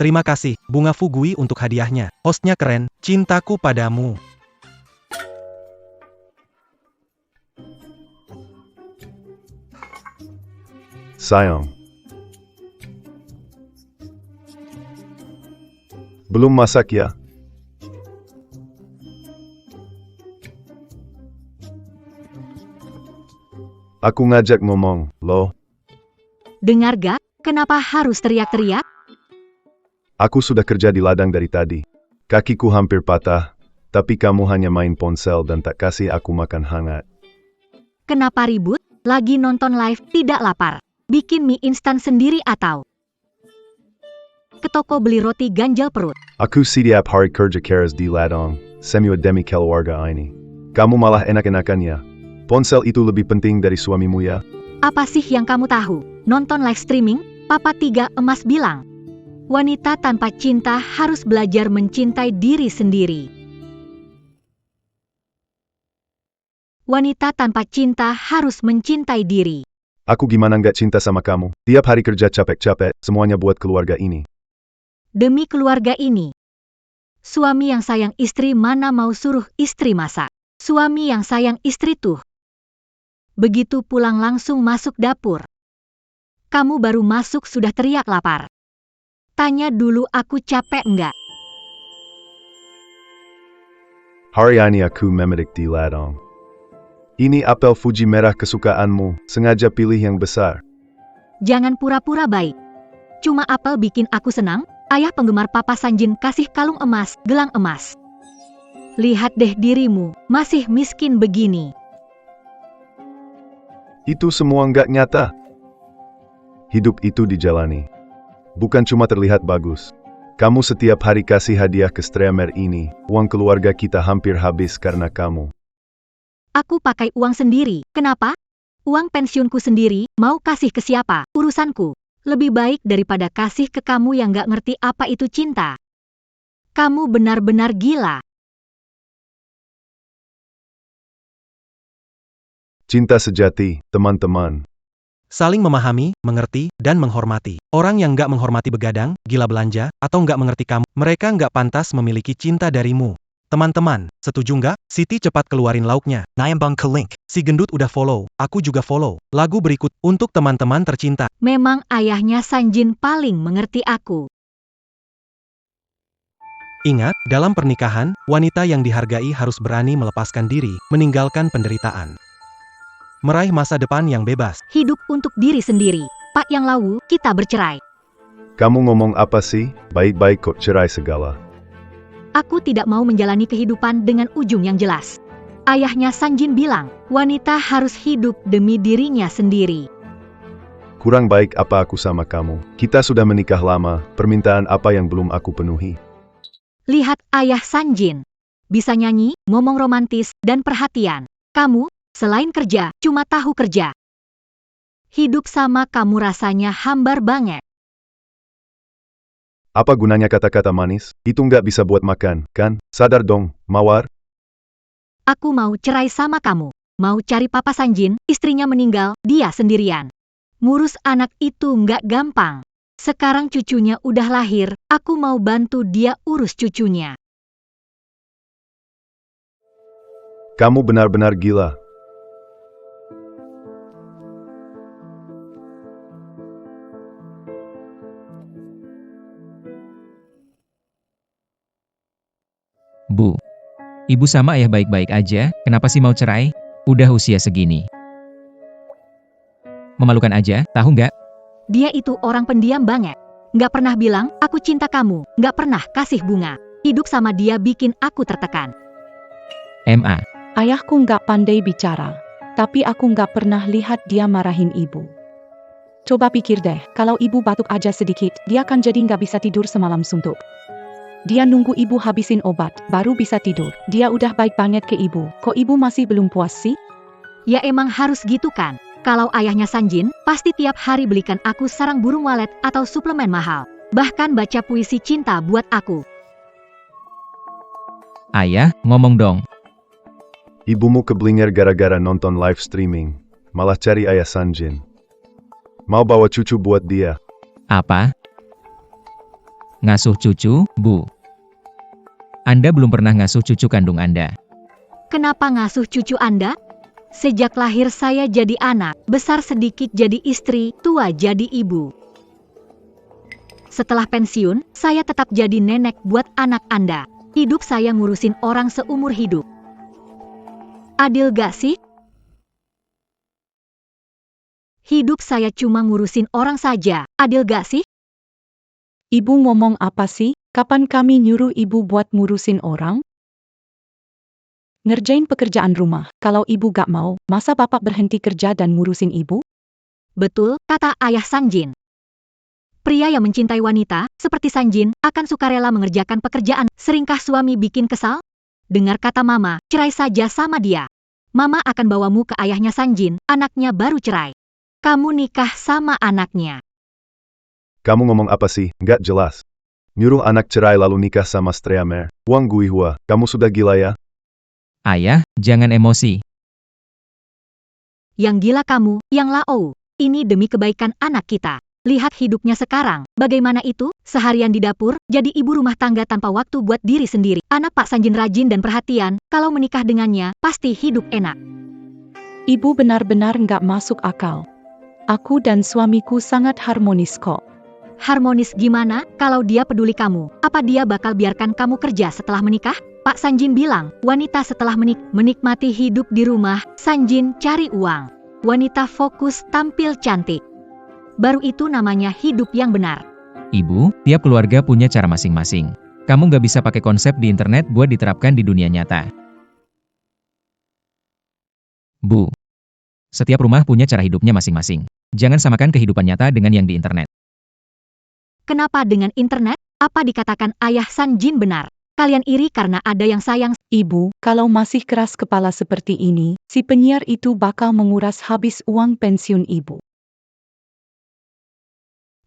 Terima kasih, Bunga Fugui untuk hadiahnya. Hostnya keren, cintaku padamu. Sayang. Belum masak ya? Aku ngajak ngomong, loh. Dengar gak? Kenapa harus teriak-teriak? Aku sudah kerja di ladang dari tadi. Kakiku hampir patah, tapi kamu hanya main ponsel dan tak kasih aku makan hangat. Kenapa ribut? Lagi nonton live, tidak lapar. Bikin mie instan sendiri atau ke toko beli roti ganjal perut. Aku setiap hari kerja keras di ladang, semua demi keluarga ini. Kamu malah enak-enakannya. Ponsel itu lebih penting dari suamimu ya? Apa sih yang kamu tahu? Nonton live streaming? Papa 3 Emas bilang, wanita tanpa cinta harus belajar mencintai diri sendiri. Wanita tanpa cinta harus mencintai diri. Aku gimana nggak cinta sama kamu? Tiap hari kerja capek-capek, semuanya buat keluarga ini. Demi keluarga ini. Suami yang sayang istri mana mau suruh istri masak? Suami yang sayang istri tuh begitu pulang langsung masuk dapur. Kamu baru masuk sudah teriak lapar. Tanya dulu aku capek enggak? Hari ini aku memetik di ladang. Ini apel Fuji merah kesukaanmu, sengaja pilih yang besar. Jangan pura-pura baik. Cuma apel bikin aku senang. Ayah penggemar Papa Sanjin kasih kalung emas, gelang emas. Lihat deh dirimu, masih miskin begini. Itu semua nggak nyata. Hidup itu dijalani. Bukan cuma terlihat bagus. Kamu setiap hari kasih hadiah ke streamer ini, uang keluarga kita hampir habis karena kamu. Aku pakai uang sendiri, kenapa? Uang pensiunku sendiri, mau kasih ke siapa? Urusanku. Lebih baik daripada kasih ke kamu yang gak ngerti apa itu cinta. Kamu benar-benar gila. Cinta sejati, teman-teman. Saling memahami, mengerti, dan menghormati. Orang yang nggak menghormati begadang, gila belanja, atau nggak mengerti kamu, mereka nggak pantas memiliki cinta darimu. Teman-teman, setuju nggak? Siti cepat keluarin lauknya. Nayambang ke link. Si gendut udah follow, aku juga follow. Lagu berikut, untuk teman-teman tercinta. Memang ayahnya Sanjin paling mengerti aku. Ingat, dalam pernikahan, wanita yang dihargai harus berani melepaskan diri, meninggalkan penderitaan. Meraih masa depan yang bebas. Hidup untuk diri sendiri. Pak Yang Lawu, kita bercerai. Kamu ngomong apa sih? Baik-baik kok cerai segala. Aku tidak mau menjalani kehidupan dengan ujung yang jelas. Ayahnya Sanjin bilang, wanita harus hidup demi dirinya sendiri. Kurang baik apa aku sama kamu? Kita sudah menikah lama, permintaan apa yang belum aku penuhi? Lihat ayah Sanjin. Bisa nyanyi, ngomong romantis, dan perhatian. Kamu, selain kerja, cuma tahu kerja. Hidup sama kamu rasanya hambar banget. Apa gunanya kata-kata manis? Itu nggak bisa buat makan, kan? Sadar dong, Mawar. Aku mau cerai sama kamu. Mau cari Papa Sanjin, istrinya meninggal, dia sendirian. Ngurus anak itu nggak gampang. Sekarang cucunya udah lahir, aku mau bantu dia urus cucunya. Kamu benar-benar gila. Bu, ibu sama ayah baik-baik aja, kenapa sih mau cerai? Udah usia segini. Memalukan aja, tahu nggak? Dia itu orang pendiam banget. Nggak pernah bilang, aku cinta kamu. Nggak pernah kasih bunga. Hidup sama dia bikin aku tertekan. MA. Ayahku nggak pandai bicara, tapi aku nggak pernah lihat dia marahin ibu. Coba pikir deh, kalau ibu batuk aja sedikit, dia kan jadi nggak bisa tidur semalam suntuk. Dia nunggu ibu habisin obat, baru bisa tidur. Dia udah baik banget ke ibu. Kok ibu masih belum puas sih? Ya emang harus gitu kan. Kalau ayahnya Sanjin, pasti tiap hari belikan aku sarang burung walet atau suplemen mahal. Bahkan baca puisi cinta buat aku. Ayah, ngomong dong. Ibumu keblinger gara-gara nonton live streaming. Malah cari ayah Sanjin. Mau bawa cucu buat dia. Apa? Ngasuh cucu, Bu. Anda belum pernah ngasuh cucu kandung Anda. Kenapa ngasuh cucu Anda? Sejak lahir saya jadi anak, besar sedikit jadi istri, tua jadi ibu. Setelah pensiun, saya tetap jadi nenek buat anak Anda. Hidup saya ngurusin orang seumur hidup. Adil gak sih? Hidup saya cuma ngurusin orang saja, adil gak sih? Ibu ngomong apa sih? Kapan kami nyuruh ibu buat ngurusin orang? Ngerjain pekerjaan rumah. Kalau ibu gak mau, masa bapak berhenti kerja dan ngurusin ibu? Betul, kata ayah Sanjin. Pria yang mencintai wanita, seperti Sanjin, akan sukarela mengerjakan pekerjaan. Seringkah suami bikin kesal? Dengar kata mama, cerai saja sama dia. Mama akan bawamu ke ayahnya Sanjin, anaknya baru cerai. Kamu nikah sama anaknya. Kamu ngomong apa sih? Nggak jelas. Nyuruh anak cerai lalu nikah sama Streamer. Wang Guihua, kamu sudah gila ya? Ayah, jangan emosi. Yang gila kamu, yang Lao. Ini demi kebaikan anak kita. Lihat hidupnya sekarang, bagaimana itu? Seharian di dapur, jadi ibu rumah tangga tanpa waktu buat diri sendiri. Anak Pak Sanjin rajin dan perhatian, kalau menikah dengannya, pasti hidup enak. Ibu benar-benar nggak masuk akal. Aku dan suamiku sangat harmonis kok. Harmonis gimana? Kalau dia peduli kamu, apa dia bakal biarkan kamu kerja setelah menikah? Pak Sanjin bilang, wanita setelah menikmati hidup di rumah, Sanjin cari uang. Wanita fokus tampil cantik. Baru itu namanya hidup yang benar. Ibu, tiap keluarga punya cara masing-masing. Kamu nggak bisa pakai konsep di internet buat diterapkan di dunia nyata. Bu, setiap rumah punya cara hidupnya masing-masing. Jangan samakan kehidupan nyata dengan yang di internet. Kenapa dengan internet? Apa dikatakan ayah Sanjin benar? Kalian iri karena ada yang sayang. Ibu, kalau masih keras kepala seperti ini, si penyiar itu bakal menguras habis uang pensiun ibu.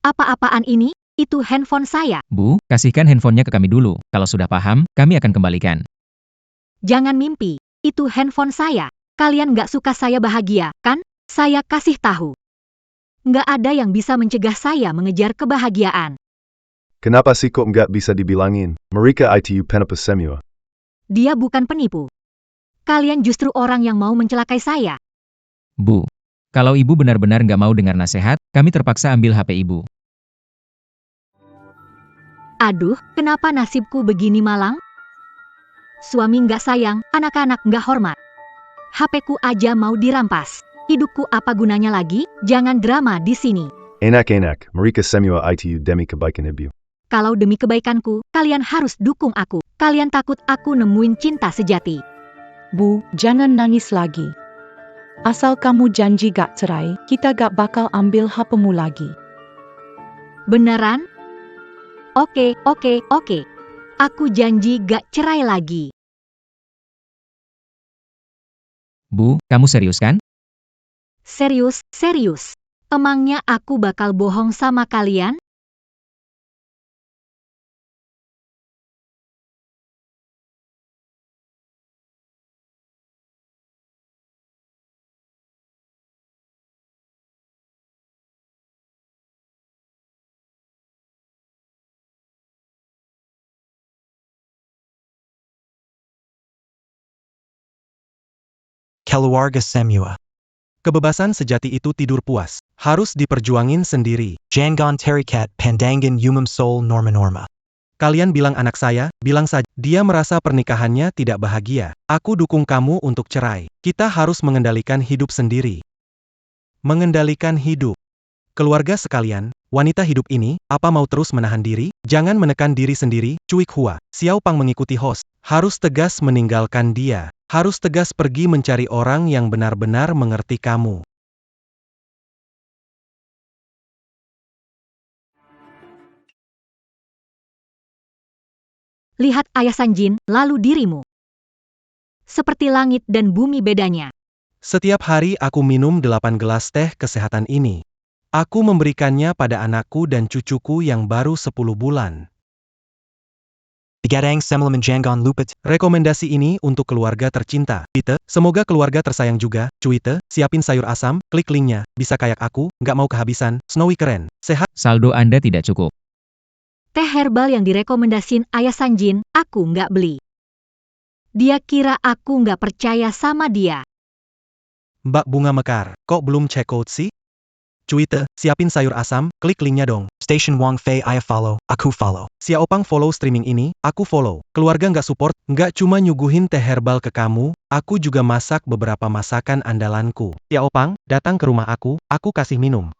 Apa-apaan ini? Itu handphone saya. Bu, kasihkan handphonenya ke kami dulu. Kalau sudah paham, kami akan kembalikan. Jangan mimpi. Itu handphone saya. Kalian nggak suka saya bahagia, kan? Saya kasih tahu. Nggak ada yang bisa mencegah saya mengejar kebahagiaan. Kenapa sih kok nggak bisa dibilangin? Mereka itu penipu semua. Dia bukan penipu. Kalian justru orang yang mau mencelakai saya. Bu, kalau ibu benar-benar nggak mau dengar nasihat, kami terpaksa ambil HP ibu. Aduh, kenapa nasibku begini malang? Suami nggak sayang, anak-anak nggak hormat. HP-ku aja mau dirampas. Hidupku apa gunanya lagi? Jangan drama di sini. Enak-enak, mereka semua itu demi kebaikan ibu. Kalau demi kebaikanku, kalian harus dukung aku. Kalian takut aku nemuin cinta sejati. Bu, jangan nangis lagi. Asal kamu janji gak cerai, kita gak bakal ambil HP-mu lagi. Beneran? Oke. Aku janji gak cerai lagi. Bu, kamu serius kan? Serius. Emangnya aku bakal bohong sama kalian? Keluarga semua. Kebebasan sejati itu tidur puas. Harus diperjuangin sendiri. Jangan terikat pandangan umum soul norma-norma. Kalian bilang anak saya, bilang saja. Dia merasa pernikahannya tidak bahagia. Aku dukung kamu untuk cerai. Kita harus mengendalikan hidup sendiri. Mengendalikan hidup. Keluarga sekalian, wanita hidup ini, apa mau terus menahan diri? Jangan menekan diri sendiri, cuik hua. Xiao Pang mengikuti host. Harus tegas meninggalkan dia. Harus tegas pergi mencari orang yang benar-benar mengerti kamu. Lihat ayah Sanjin, lalu dirimu. Seperti langit dan bumi bedanya. Setiap hari aku minum 8 gelas teh kesehatan ini. Aku memberikannya pada anakku dan cucuku yang baru 10 bulan. Digadang semelaman jangan lupa. Rekomendasi ini untuk keluarga tercinta. Semoga keluarga tersayang juga. Cuite, siapin sayur asam, klik linknya. Bisa kayak aku, nggak mau kehabisan. Snowy keren. Sehat. Saldo Anda tidak cukup. Teh herbal yang direkomendasin Ayah Sanjin, aku nggak beli. Dia kira aku nggak percaya sama dia. Mbak Bunga Mekar, kok belum check out sih? Cuite, siapin sayur asam, klik linknya dong. Station Wang Fei I follow, aku follow. Sia Opang follow streaming ini, aku follow. Keluarga nggak support, nggak cuma nyuguhin teh herbal ke kamu, aku juga masak beberapa masakan andalanku. Sia Opang, datang ke rumah aku kasih minum.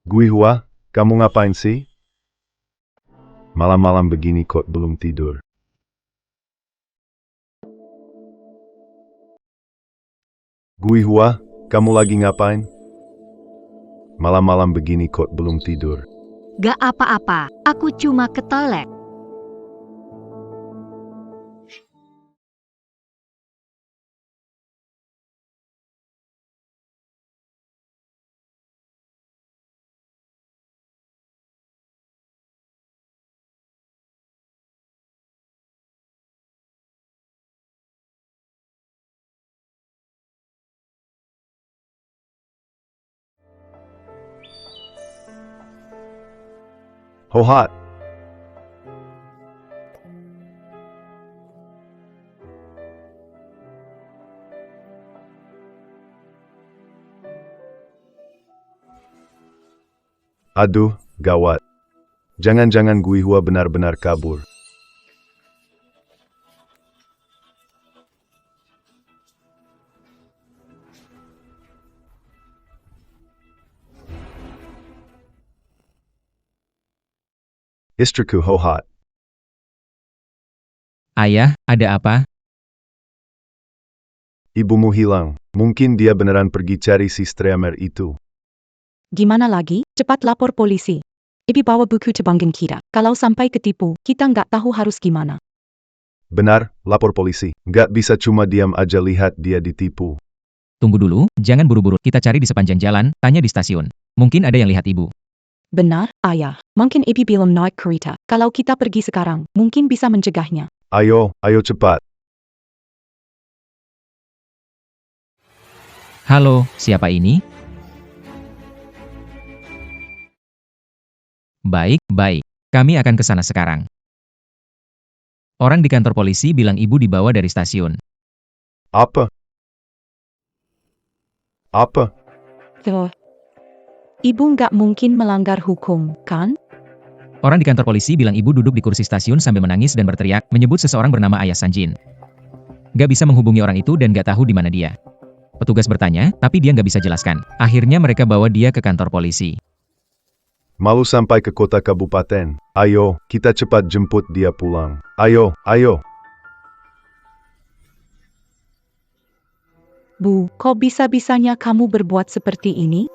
Guihua, kamu ngapain sih? Malam-malam begini kok belum tidur? Guihua, kamu lagi ngapain? Malam-malam begini kok belum tidur? Gak apa-apa, aku cuma ke toilet. Hohat. Aduh, gawat. Jangan-jangan Guihua benar-benar kabur. Istriku Hohat. Ayah, ada apa? Ibumu hilang. Mungkin dia beneran pergi cari si streamer itu. Gimana lagi? Cepat lapor polisi. Ibu bawa buku tebangin kita. Kalau sampai ketipu, kita nggak tahu harus gimana. Benar, lapor polisi. Nggak bisa cuma diam aja lihat dia ditipu. Tunggu dulu, jangan buru-buru. Kita cari di sepanjang jalan, tanya di stasiun. Mungkin ada yang lihat ibu. Benar, Ayah. Mungkin ibu belum naik kereta. Kalau kita pergi sekarang, mungkin bisa mencegahnya. Ayo cepat. Halo, siapa ini? Baik. Kami akan ke sana sekarang. Orang di kantor polisi bilang ibu dibawa dari stasiun. Apa? Tuh. Ibu nggak mungkin melanggar hukum, kan? Orang di kantor polisi bilang ibu duduk di kursi stasiun sambil menangis dan berteriak, menyebut seseorang bernama Ayah Sanjin. Gak bisa menghubungi orang itu dan gak tahu di mana dia. Petugas bertanya, tapi dia gak bisa jelaskan. Akhirnya mereka bawa dia ke kantor polisi. Malu sampai ke kota kabupaten. Ayo, kita cepat jemput dia pulang. Ayo. Bu, kok bisa-bisanya kamu berbuat seperti ini?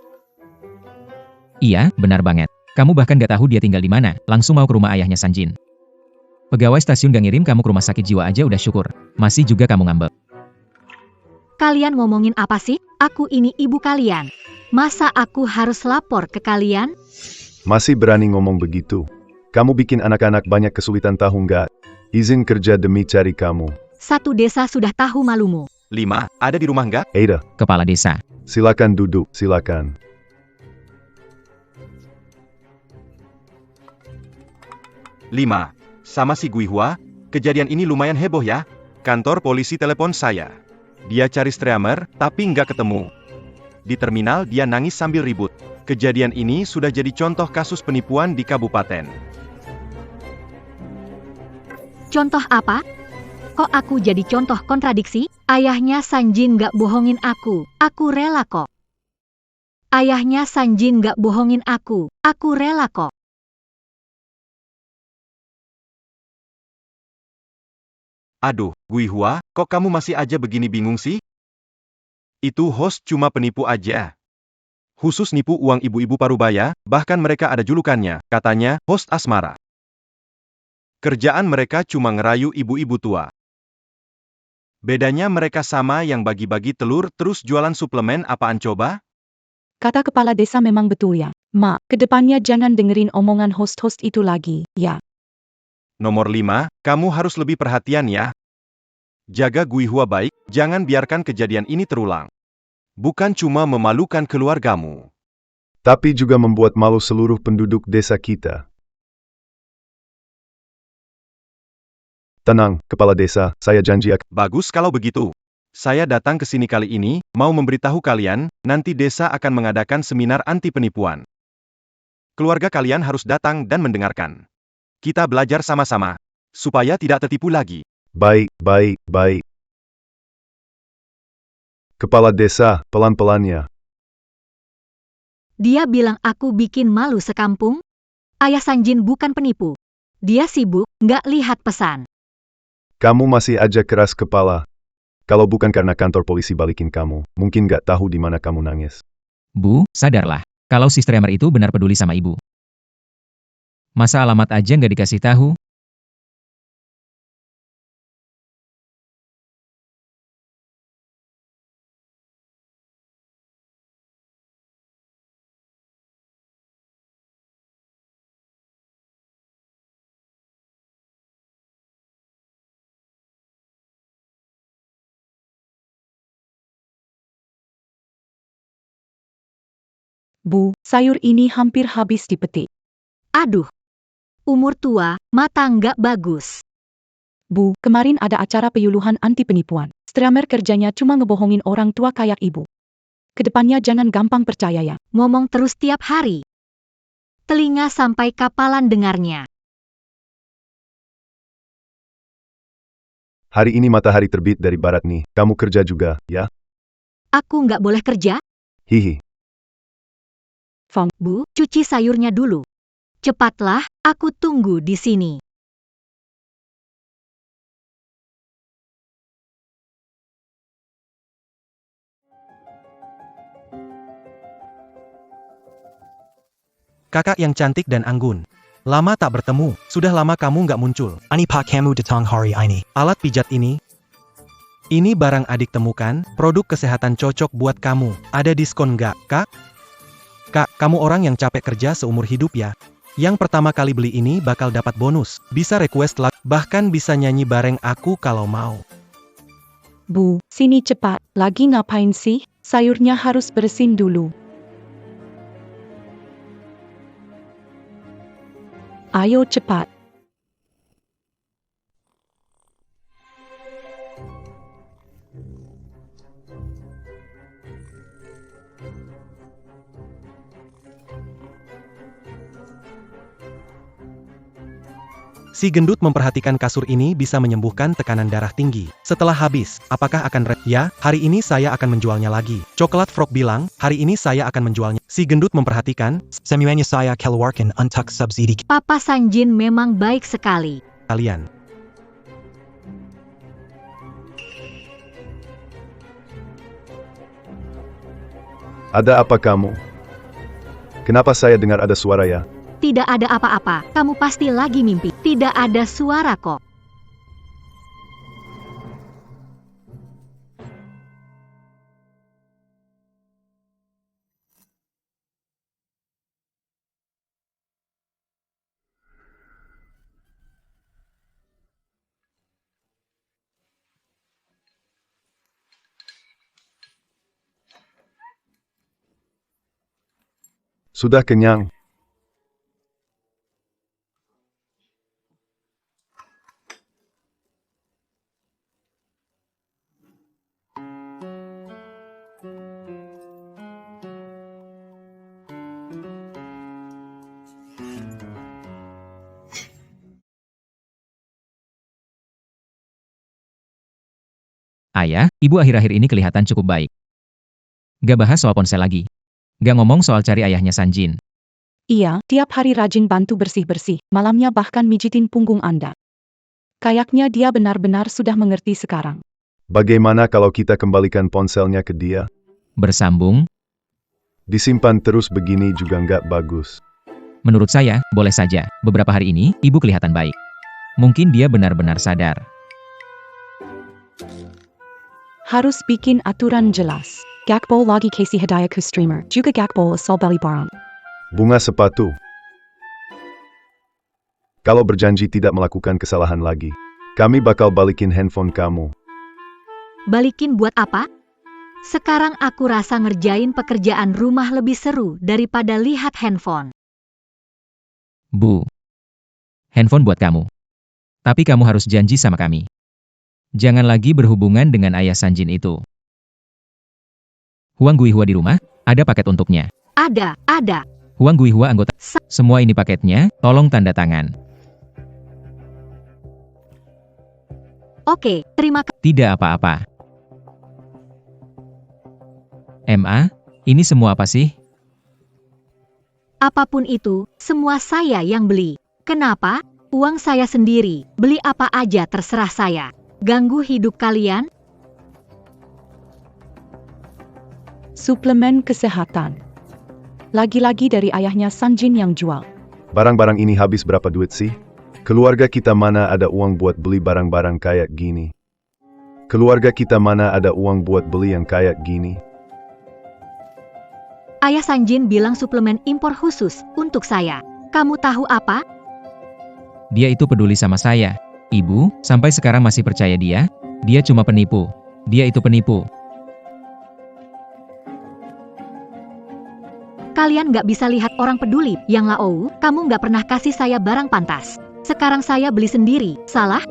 Iya, benar banget. Kamu bahkan gak tahu dia tinggal di mana, langsung mau ke rumah ayahnya Sanjin. Pegawai stasiun gak ngirim kamu ke rumah sakit jiwa aja udah syukur. Masih juga kamu ngambek. Kalian ngomongin apa sih? Aku ini ibu kalian. Masa aku harus lapor ke kalian? Masih berani ngomong begitu? Kamu bikin anak-anak banyak kesulitan tahu nggak? Izin kerja demi cari kamu. Satu desa sudah tahu malumu. 5. Ada di rumah nggak? Ada. Kepala desa. Silakan duduk, silakan. Lima. Sama si Guihua, kejadian ini lumayan heboh ya. Kantor polisi telepon saya. Dia cari streamer, tapi nggak ketemu. Di terminal dia nangis sambil ribut. Kejadian ini sudah jadi contoh kasus penipuan di kabupaten. Contoh apa? Kok aku jadi contoh kontradiksi? Ayahnya Sanjin nggak bohongin aku rela kok. Ayahnya Sanjin nggak bohongin aku rela kok. Aduh, Guihua, kok kamu masih aja begini bingung sih? Itu host cuma penipu aja. Khusus nipu uang ibu-ibu parubaya, bahkan mereka ada julukannya, katanya, host asmara. Kerjaan mereka cuma ngerayu ibu-ibu tua. Bedanya mereka sama yang bagi-bagi telur terus jualan suplemen apaan coba? Kata kepala desa memang betul ya. Mak, kedepannya jangan dengerin omongan host-host itu lagi, ya. Nomor 5, kamu harus lebih perhatian ya. Jaga Guihua baik, jangan biarkan kejadian ini terulang. Bukan cuma memalukan keluargamu. Tapi juga membuat malu seluruh penduduk desa kita. Tenang, Kepala Desa, saya janji akan... Bagus kalau begitu. Saya datang ke sini kali ini, mau memberitahu kalian, nanti desa akan mengadakan seminar anti penipuan. Keluarga kalian harus datang dan mendengarkan. Kita belajar sama-sama, supaya tidak tertipu lagi. Baik. Kepala Desa, pelan-pelannya. Dia bilang aku bikin malu sekampung? Ayah Sanjin bukan penipu. Dia sibuk, nggak lihat pesan. Kamu masih aja keras kepala. Kalau bukan karena kantor polisi balikin kamu, mungkin nggak tahu di mana kamu nangis. Bu, sadarlah. Kalau si streamer itu benar peduli sama ibu. Masa alamat aja nggak dikasih tahu? Bu, sayur ini hampir habis dipetik. Aduh, umur tua, mata nggak bagus. Bu, kemarin ada acara penyuluhan anti penipuan. Streamer kerjanya cuma ngebohongin orang tua kayak ibu. Kedepannya jangan gampang percaya ya. Ngomong terus tiap hari. Telinga sampai kapalan dengarnya. Hari ini matahari terbit dari barat nih, kamu kerja juga, ya? Aku nggak boleh kerja? Hihi. Bu, cuci sayurnya dulu. Cepatlah, aku tunggu di sini. Kakak yang cantik dan anggun. Lama tak bertemu, sudah lama kamu nggak muncul. Ani pak kamu datang hari ini. Alat pijat ini. Ini barang adik temukan, produk kesehatan cocok buat kamu. Ada diskon nggak, Kak? Kak, kamu orang yang capek kerja seumur hidup ya. Yang pertama kali beli ini bakal dapat bonus, bisa request bahkan bisa nyanyi bareng aku kalau mau. Bu, sini cepat. Lagi ngapain sih? Sayurnya harus bersin dulu. Ayo cepat. Si gendut memperhatikan kasur ini bisa menyembuhkan tekanan darah tinggi. Setelah habis, apakah akan Ya, hari ini saya akan menjualnya lagi. Coklat Frog bilang, hari ini saya akan menjualnya. Si gendut memperhatikan, semuanya saya keluarkan untuk subsidi Papa Sanjin memang baik sekali. kalian. Ada apa kamu? Kenapa saya dengar ada suara ya? Tidak ada apa-apa, kamu pasti lagi mimpi. Tidak ada suara kok. Sudah kenyang. Ayah, ibu akhir-akhir ini kelihatan cukup baik. Gak bahas soal ponsel lagi. Gak ngomong soal cari ayahnya Sanjin. Iya, tiap hari rajin bantu bersih-bersih, malamnya bahkan mijitin punggung Anda. Kayaknya dia benar-benar sudah mengerti sekarang. Bagaimana kalau kita kembalikan ponselnya ke dia? Bersambung, Disimpan terus begini juga nggak bagus. menurut saya, boleh saja. Beberapa hari ini, ibu kelihatan baik. Mungkin dia benar-benar sadar. Harus bikin aturan jelas. Gakbol lagi kasih hadiah ke streamer, juga Gakbol asal bali barang. Bunga sepatu. Kalau berjanji tidak melakukan kesalahan lagi, kami bakal balikin handphone kamu. Balikin buat apa? Sekarang aku rasa ngerjain pekerjaan rumah lebih seru daripada lihat handphone. Bu. Handphone buat kamu. Tapi kamu harus janji sama kami. Jangan lagi berhubungan dengan ayah Sanjin itu. Huang Guihua di rumah, ada paket untuknya. Ada. Huang Guihua anggota. Semua ini paketnya, tolong tanda tangan. Oke, terima kasih. Tidak apa-apa. MA, ini semua apa sih? Apapun itu, semua saya yang beli. Kenapa? Uang saya sendiri, beli apa aja terserah saya. Ganggu hidup kalian? Suplemen kesehatan. Lagi-lagi dari ayahnya Sanjin yang jual. Barang-barang ini habis berapa duit sih? Keluarga kita mana ada uang buat beli barang-barang kayak gini? Keluarga kita mana ada uang buat beli yang kayak gini? Ayah Sanjin bilang suplemen impor khusus untuk saya. Kamu tahu apa? Dia itu peduli sama saya. Ibu, sampai sekarang masih percaya dia? Dia cuma penipu. Dia itu penipu. Kalian nggak bisa lihat orang peduli. Yang Laou, kamu nggak pernah kasih saya barang pantas. Sekarang saya beli sendiri, salah?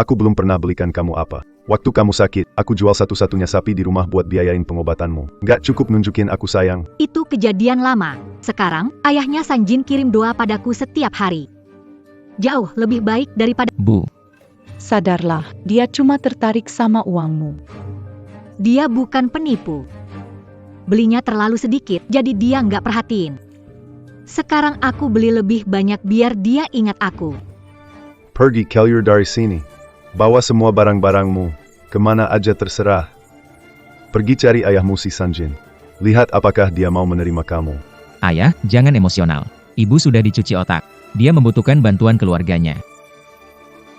Aku belum pernah belikan kamu apa. Waktu kamu sakit, aku jual satu-satunya sapi di rumah buat biayain pengobatanmu. Nggak cukup nunjukin aku sayang. Itu kejadian lama. Sekarang, ayahnya Sanjin kirim doa padaku setiap hari. Jauh lebih baik daripada... Bu. Sadarlah, dia cuma tertarik sama uangmu. Dia bukan penipu. Belinya terlalu sedikit, jadi dia nggak perhatiin. Sekarang aku beli lebih banyak biar dia ingat aku. Pergi keluar dari sini. Bawa semua barang-barangmu. Kemana aja terserah. Pergi cari ayahmu si Sanjin. Lihat apakah dia mau menerima kamu. Ayah, jangan emosional. Ibu sudah dicuci otak. Dia membutuhkan bantuan keluarganya.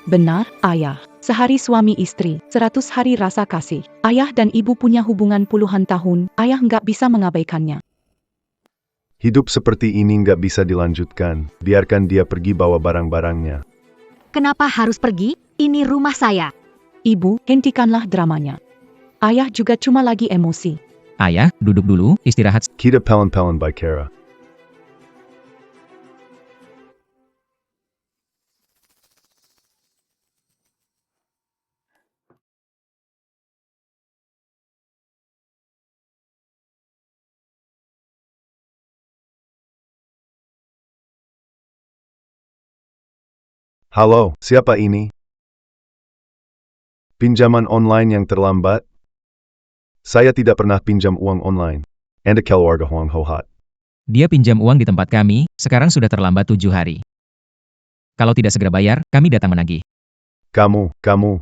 Benar, ayah. Sehari suami istri, 100 hari rasa kasih. Ayah dan ibu punya hubungan puluhan tahun, ayah nggak bisa mengabaikannya. Hidup seperti ini nggak bisa dilanjutkan. Biarkan dia pergi bawa barang-barangnya. Kenapa harus pergi? Ini rumah saya. Ibu, hentikanlah dramanya. Ayah juga cuma lagi emosi. Ayah, duduk dulu, istirahat. Kita pelan-pelan by Kara. Halo, siapa ini? Pinjaman online yang terlambat? Saya tidak pernah pinjam uang online. Anda keluarga Huang Hohat. Dia pinjam uang di tempat kami, sekarang sudah terlambat 7 hari. Kalau tidak segera bayar, kami datang menagih. Kamu,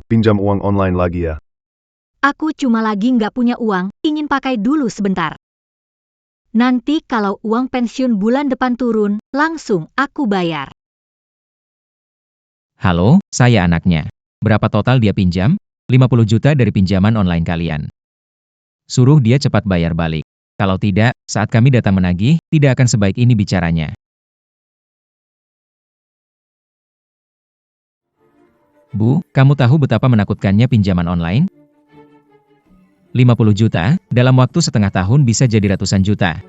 pinjam uang online lagi ya? Aku cuma lagi nggak punya uang, ingin pakai dulu sebentar. Nanti kalau uang pensiun bulan depan turun, langsung aku bayar. Halo, saya anaknya. Berapa total dia pinjam? 50 juta dari pinjaman online kalian. Suruh dia cepat bayar balik. Kalau tidak, saat kami datang menagih, tidak akan sebaik ini bicaranya. Bu, kamu tahu betapa menakutkannya pinjaman online? 50 juta, dalam waktu setengah tahun bisa jadi ratusan juta.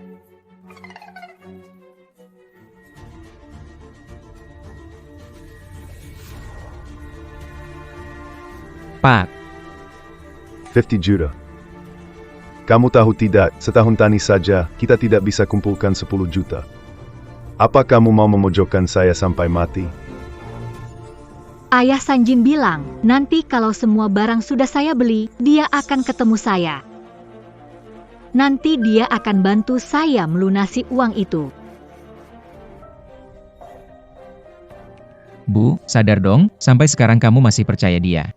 Pak. 50 juta. Kamu tahu tidak, setahun tani saja, kita tidak bisa kumpulkan 10 juta. Apa kamu mau memojokkan saya sampai mati? Ayah Sanjin bilang, nanti kalau semua barang sudah saya beli, dia akan ketemu saya. Nanti dia akan bantu saya melunasi uang itu. Bu, sadar dong, sampai sekarang kamu masih percaya dia.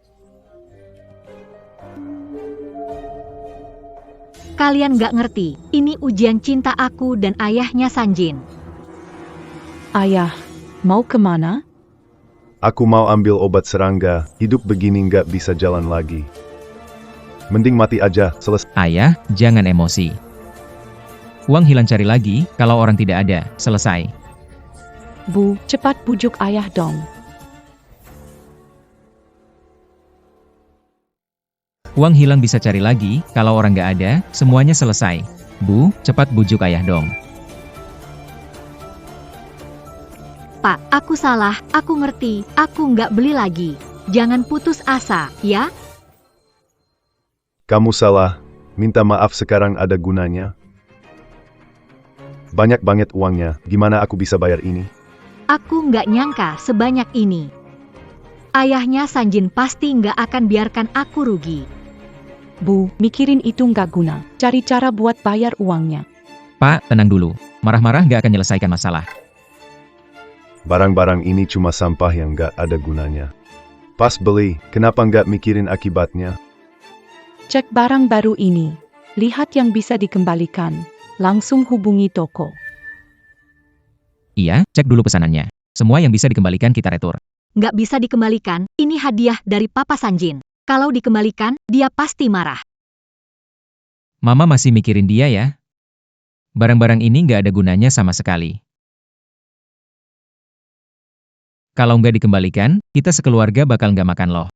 Kalian nggak ngerti, ini ujian cinta aku dan ayahnya Sanjin. Ayah, mau kemana? Aku mau ambil obat serangga, hidup begini nggak bisa jalan lagi. Mending mati aja, selesai. Ayah, jangan emosi. Uang hilang cari lagi, kalau orang tidak ada, selesai. Bu, cepat bujuk ayah dong. Uang hilang bisa cari lagi, kalau orang nggak ada, semuanya selesai. Bu, cepat bujuk ayah dong. Pak, aku salah, aku ngerti, aku nggak beli lagi. Jangan putus asa, ya? Kamu salah, minta maaf sekarang ada gunanya. Banyak banget uangnya, gimana aku bisa bayar ini? Aku nggak nyangka sebanyak ini. Ayahnya Sanjin pasti nggak akan biarkan aku rugi. Bu, mikirin itu nggak guna. Cari cara buat bayar uangnya. Pak, tenang dulu. Marah-marah nggak akan menyelesaikan masalah. Barang-barang ini cuma sampah yang nggak ada gunanya. Pas beli, kenapa nggak mikirin akibatnya? Cek barang baru ini. Lihat yang bisa dikembalikan. Langsung hubungi toko. Iya, cek dulu pesanannya. Semua yang bisa dikembalikan kita retur. Nggak bisa dikembalikan, ini hadiah dari Papa Sanjin. Kalau dikembalikan, dia pasti marah. Mama masih mikirin dia ya. Barang-barang ini nggak ada gunanya sama sekali. Kalau nggak dikembalikan, kita sekeluarga bakal nggak makan loh.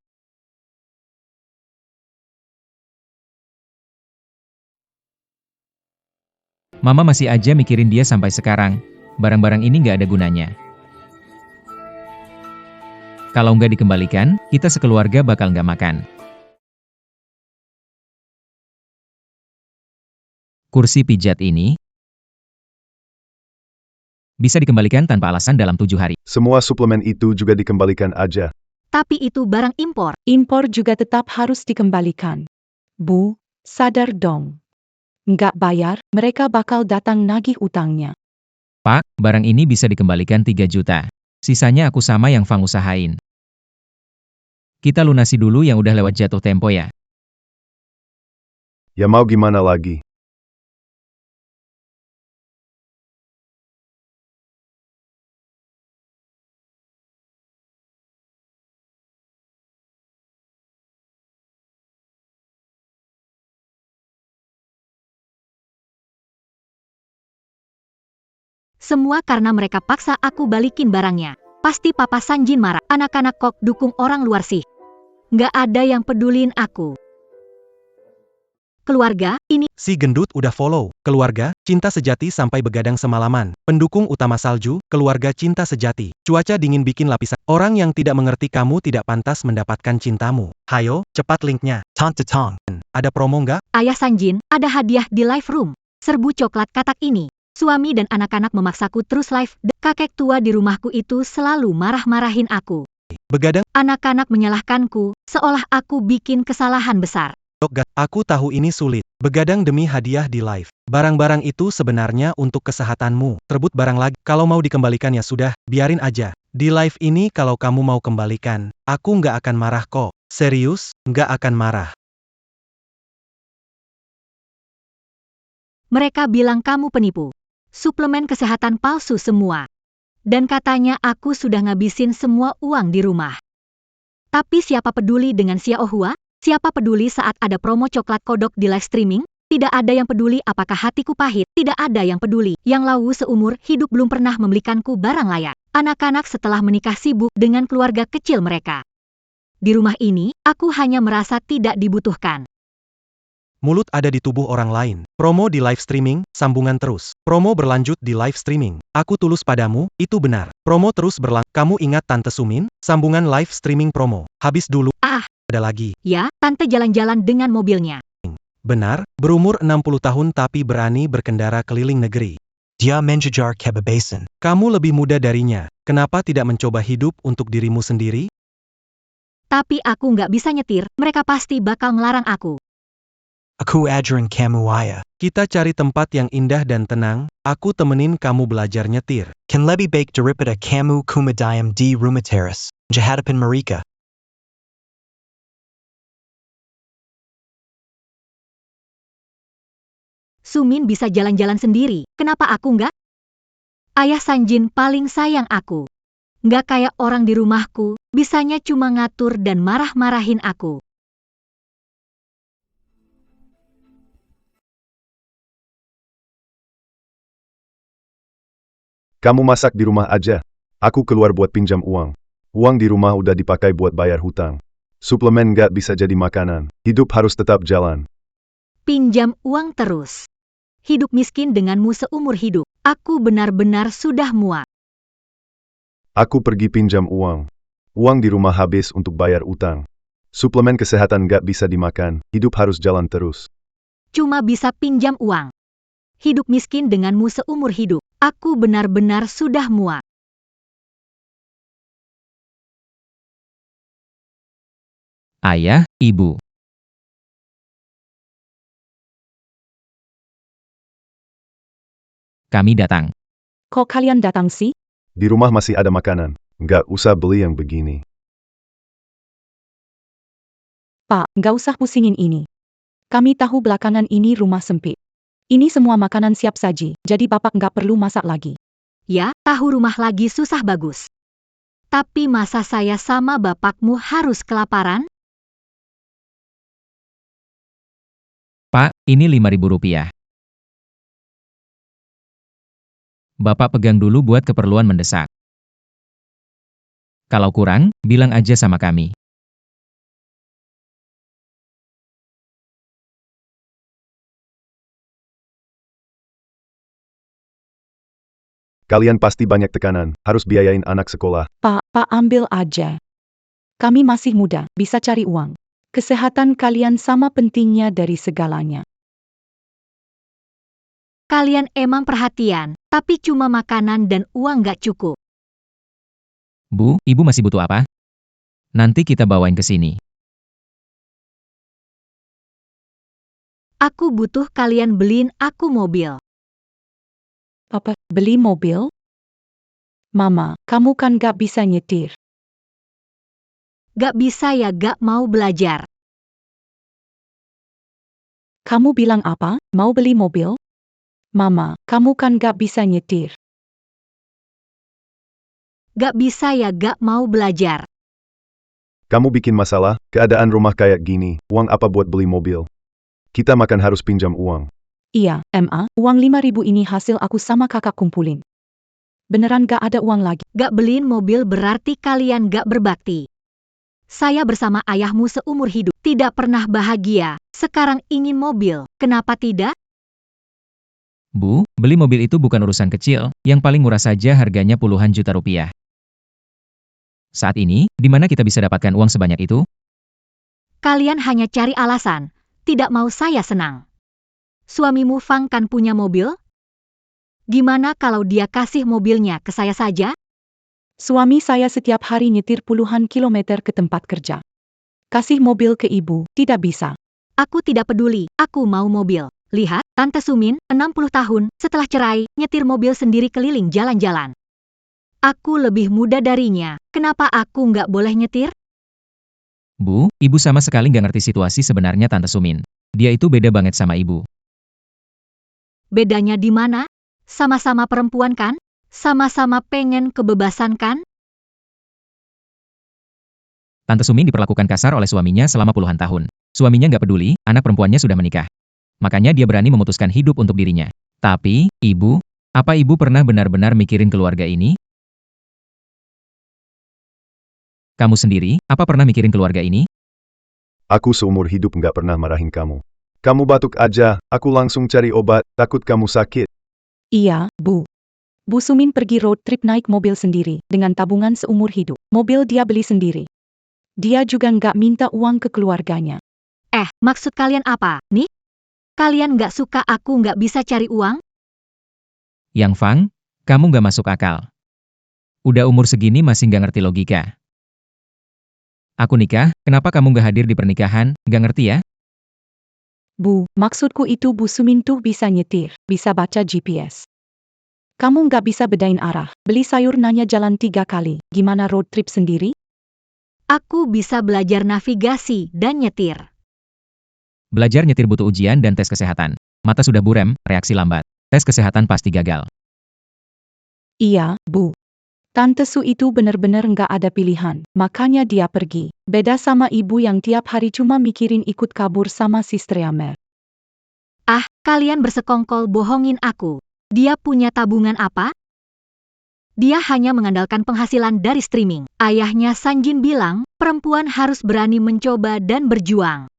Mama masih aja mikirin dia sampai sekarang. Barang-barang ini nggak ada gunanya. Kalau nggak dikembalikan, kita sekeluarga bakal nggak makan. Kursi pijat ini bisa dikembalikan tanpa alasan dalam 7 hari. Semua suplemen itu juga dikembalikan aja. Tapi itu barang impor. Impor juga tetap harus dikembalikan. Bu, sadar dong. Nggak bayar, mereka bakal datang nagih utangnya. Pak, barang ini bisa dikembalikan 3 juta. Sisanya aku sama yang Fang usahain. Kita lunasi dulu yang udah lewat jatuh tempo ya. Ya mau gimana lagi? Semua karena mereka paksa aku balikin barangnya. Pasti Papa Sanjin marah. Anak-anak kok dukung orang luar sih. Nggak ada yang pedulin aku. Keluarga, ini Si gendut udah follow. Keluarga, cinta sejati sampai begadang semalaman. Pendukung utama salju, keluarga cinta sejati. Cuaca dingin bikin lapisan. Orang yang tidak mengerti kamu tidak pantas mendapatkan cintamu. Hayo, cepat linknya. Tante Tong. Ada promo nggak? Ayah Sanjin, ada hadiah di live room. Serbu coklat katak ini. Suami dan anak-anak memaksaku terus live. Kakek tua di rumahku itu selalu marah-marahin aku. Begadang, Anak-anak menyalahkanku, seolah aku bikin kesalahan besar. dok, aku tahu ini sulit. Begadang demi hadiah di live. Barang-barang itu sebenarnya untuk kesehatanmu. Terbut barang lagi. Kalau mau dikembalikan ya sudah, biarin aja. Di live ini kalau kamu mau kembalikan, aku nggak akan marah kok. Serius, nggak akan marah. Mereka bilang kamu penipu. Suplemen kesehatan palsu semua. Dan katanya aku sudah ngabisin semua uang di rumah. Tapi siapa peduli dengan Xiao Hua? Siapa peduli saat ada promo coklat kodok di live streaming? Tidak ada yang peduli apakah hatiku pahit. Tidak ada yang peduli. Yang Lawu seumur hidup belum pernah membelikanku barang layak. Anak-anak setelah menikah sibuk dengan keluarga kecil mereka. Di rumah ini, aku hanya merasa tidak dibutuhkan. Mulut ada di tubuh orang lain. Promo di live streaming, sambungan terus. Promo berlanjut di live streaming. Aku tulus padamu, itu benar. Promo terus berlanjut. Kamu ingat Tante Sumin? Sambungan live streaming promo. Habis dulu. Ada lagi. Ya, tante jalan-jalan dengan mobilnya. Benar, berumur 60 tahun tapi berani berkendara keliling negeri. Dia menjejar kebebasan. Kamu lebih muda darinya. Kenapa tidak mencoba hidup untuk dirimu sendiri? Tapi aku nggak bisa nyetir, mereka pasti bakal ngelarang aku. Aku ajarin kamu ayah. Kita cari tempat yang indah dan tenang, aku temenin kamu belajar nyetir. Kan lebih baik daripada kamu kumadayam di rumah teras. Jahadapin mereka. Sumin bisa jalan-jalan sendiri, kenapa aku nggak? Ayah Sanjin paling sayang aku. Nggak kayak orang di rumahku, bisanya cuma ngatur dan marah-marahin aku. Kamu masak di rumah aja. Aku keluar buat pinjam uang. Uang di rumah udah dipakai buat bayar hutang. Suplemen nggak bisa jadi makanan. Hidup harus tetap jalan. Pinjam uang terus. Hidup miskin denganmu seumur hidup. Aku benar-benar sudah muak. Aku pergi pinjam uang. Uang di rumah habis untuk bayar utang. Suplemen kesehatan nggak bisa dimakan. Hidup harus jalan terus. Cuma bisa pinjam uang. Hidup miskin denganmu seumur hidup. Aku benar-benar sudah muak. Ayah, Ibu. Kami datang. Kok kalian datang sih? Di rumah masih ada makanan. Nggak usah beli yang begini. Pak, nggak usah pusingin ini. Kami tahu belakangan ini rumah sempit. Ini semua makanan siap saji, jadi Bapak nggak perlu masak lagi. Ya, tahu rumah lagi susah bagus. Tapi masa saya sama bapakmu harus kelaparan? Pak, ini Rp5.000. Bapak pegang dulu buat keperluan mendesak. Kalau kurang, bilang aja sama kami. Kalian pasti banyak tekanan. Harus biayain anak sekolah. Pak ambil aja. Kami masih muda, bisa cari uang. Kesehatan kalian sama pentingnya dari segalanya. Kalian emang perhatian, tapi cuma makanan dan uang gak cukup. Bu, Ibu masih butuh apa? Nanti kita bawain ke sini. Aku butuh kalian beliin aku mobil. Papa, beli mobil? Mama, kamu kan gak bisa nyetir. Gak bisa ya gak mau belajar. Kamu bilang apa? Mau beli mobil? Mama, kamu kan gak bisa nyetir. Gak bisa ya gak mau belajar. Kamu bikin masalah, keadaan rumah kayak gini, uang apa buat beli mobil? Kita makan harus pinjam uang. Iya, uang 5.000 ini hasil aku sama kakak kumpulin. Beneran gak ada uang lagi. Gak beliin mobil berarti kalian gak berbakti. Saya bersama ayahmu seumur hidup, tidak pernah bahagia. Sekarang ingin mobil, kenapa tidak? Bu, beli mobil itu bukan urusan kecil, yang paling murah saja harganya puluhan juta rupiah. Saat ini, di mana kita bisa dapatkan uang sebanyak itu? Kalian hanya cari alasan, tidak mau saya senang. Suamimu Fang kan punya mobil? Gimana kalau dia kasih mobilnya ke saya saja? Suami saya setiap hari nyetir puluhan kilometer ke tempat kerja. Kasih mobil ke ibu, tidak bisa. Aku tidak peduli, aku mau mobil. Lihat, Tante Sumin, 60 tahun, setelah cerai, nyetir mobil sendiri keliling jalan-jalan. Aku lebih muda darinya, kenapa aku nggak boleh nyetir? Bu, Ibu sama sekali nggak ngerti situasi sebenarnya Tante Sumin. Dia itu beda banget sama Ibu. Bedanya di mana? Sama-sama perempuan kan? Sama-sama pengen kebebasan kan? Tante Sumin diperlakukan kasar oleh suaminya selama puluhan tahun. Suaminya nggak peduli, anak perempuannya sudah menikah. Makanya dia berani memutuskan hidup untuk dirinya. Tapi, Ibu, apa Ibu pernah benar-benar mikirin keluarga ini? Kamu sendiri, apa pernah mikirin keluarga ini? Aku seumur hidup nggak pernah marahin kamu. Kamu batuk aja, aku langsung cari obat, takut kamu sakit. Iya, Bu. Bu Sumin pergi road trip naik mobil sendiri, dengan tabungan seumur hidup. Mobil dia beli sendiri. Dia juga nggak minta uang ke keluarganya. Maksud kalian apa, nih? Kalian nggak suka aku nggak bisa cari uang? Yang Fang, kamu nggak masuk akal. Udah umur segini masih nggak ngerti logika. Aku nikah, kenapa kamu nggak hadir di pernikahan, nggak ngerti ya? Bu, maksudku itu Bu Sumin tuh bisa nyetir, bisa baca GPS. Kamu nggak bisa bedain arah, beli sayur nanya jalan 3 kali, gimana road trip sendiri? Aku bisa belajar navigasi dan nyetir. Belajar nyetir butuh ujian dan tes kesehatan. Mata sudah buram, reaksi lambat. Tes kesehatan pasti gagal. Iya, Bu. Tante Su itu benar-benar nggak ada pilihan, makanya dia pergi. Beda sama ibu yang tiap hari cuma mikirin ikut kabur sama si Streamer. Kalian bersekongkol bohongin aku. Dia punya tabungan apa? Dia hanya mengandalkan penghasilan dari streaming. Ayahnya Sanjin bilang, perempuan harus berani mencoba dan berjuang.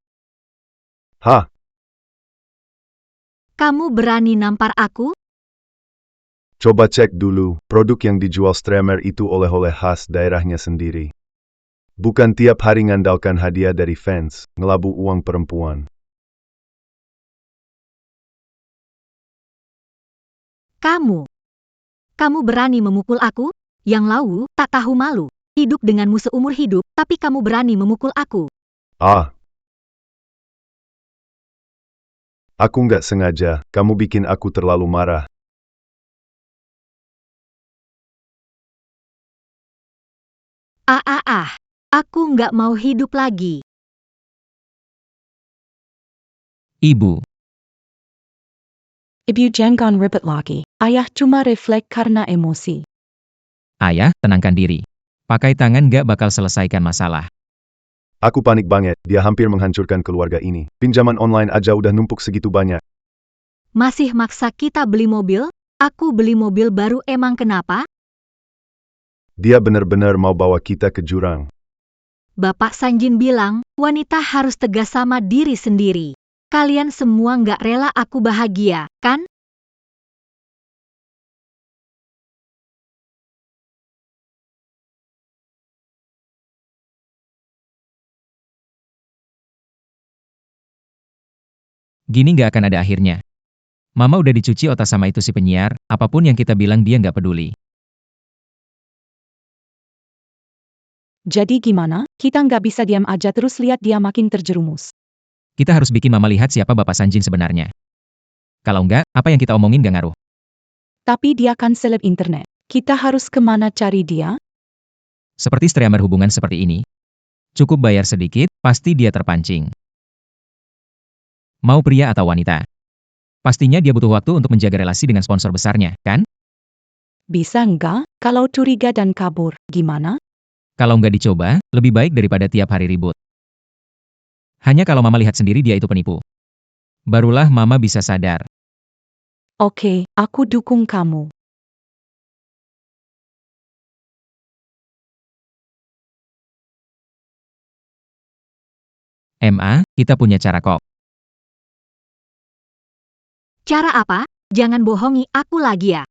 Hah? Kamu berani nampar aku? Coba cek dulu, produk yang dijual streamer itu oleh-oleh khas daerahnya sendiri. Bukan tiap hari ngandalkan hadiah dari fans, ngelabu uang perempuan. Kamu berani memukul aku? Yang lawu, tak tahu malu. Hidup denganmu seumur hidup, tapi kamu berani memukul aku. Ah. Aku nggak sengaja, kamu bikin aku terlalu marah. Aku nggak mau hidup lagi. Ibu. Ibu jangan ribet lagi. Ayah cuma refleks karena emosi. Ayah, tenangkan diri. Pakai tangan gak bakal selesaikan masalah. Aku panik banget, dia hampir menghancurkan keluarga ini. Pinjaman online aja udah numpuk segitu banyak. Masih maksa kita beli mobil? Aku beli mobil baru emang kenapa? Dia benar-benar mau bawa kita ke jurang. Bapak Sanjin bilang, wanita harus tegas sama diri sendiri. Kalian semua nggak rela aku bahagia, kan? Gini gak akan ada akhirnya. Mama udah dicuci otak sama itu si penyiar, apapun yang kita bilang dia gak peduli. Jadi gimana? Kita nggak bisa diam aja terus lihat dia makin terjerumus. Kita harus bikin Mama lihat siapa Bapak Sanjin sebenarnya. Kalau enggak, apa yang kita omongin gak ngaruh. Tapi dia kan seleb internet. Kita harus kemana cari dia? Seperti streamer hubungan seperti ini. Cukup bayar sedikit, pasti dia terpancing. Mau pria atau wanita. Pastinya dia butuh waktu untuk menjaga relasi dengan sponsor besarnya, kan? Bisa nggak? Kalau curiga dan kabur, gimana? Kalau nggak dicoba, lebih baik daripada tiap hari ribut. Hanya kalau Mama lihat sendiri dia itu penipu. Barulah Mama bisa sadar. Oke, aku dukung kamu. Kita punya cara kok. Cara apa? Jangan bohongi aku lagi ya.